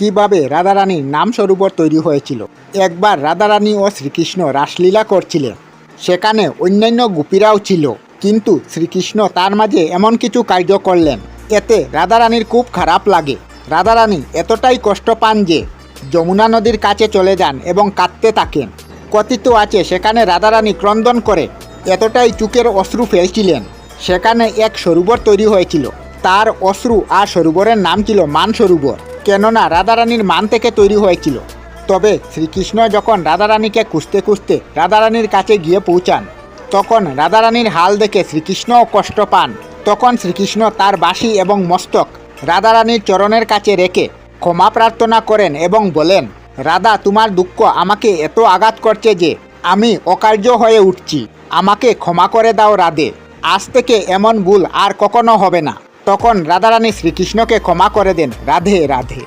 কিভাবে রাধারানীর নাম সরোবর তৈরি হয়েছিল। একবার রাধারানী ও শ্রীকৃষ্ণ রাসলীলা করছিলেন। সেখানে অন্যান্য গোপীরাও ছিল, কিন্তু শ্রীকৃষ্ণ তার মাঝে এমন কিছু কার্য করলেন, এতে রাধারানীর খুব খারাপ লাগে। রাধারানী এতটাই কষ্ট পান যে যমুনা নদীর কাছে চলে যান এবং কাঁদতে থাকেন। কথিত আছে সেখানে রাধারানী ক্রন্দন করে এতটাই চোখের অশ্রু ফেলছিলেন, সেখানে এক সরোবর তৈরি হয়েছিল। তার অশ্রু আর সরোবরের নাম ছিল মান সরোবর, কেননা রাধারানীর মান থেকে তৈরি হয়েছিল। তবে শ্রীকৃষ্ণ যখন রাধারানীকে খুঁজতে খুঁজতে রাধারানীর কাছে গিয়ে পৌঁছান, তখন রাধারানীর হাল দেখে শ্রীকৃষ্ণও কষ্ট পান। তখন শ্রীকৃষ্ণ তার বাঁশি এবং মস্তক রাধারানীর চরণের কাছে রেখে ক্ষমা প্রার্থনা করেন এবং বলেন, রাধা, তোমার দুঃখ আমাকে এত আঘাত করছে যে আমি অকার্য হয়ে উঠছি, আমাকে ক্ষমা করে দাও রাধে, আজ থেকে এমন ভুল আর কখনো হবে না। তখন রাধারানী শ্রীকৃষ্ণকে ক্ষমা করে দেন। রাধে রাধে।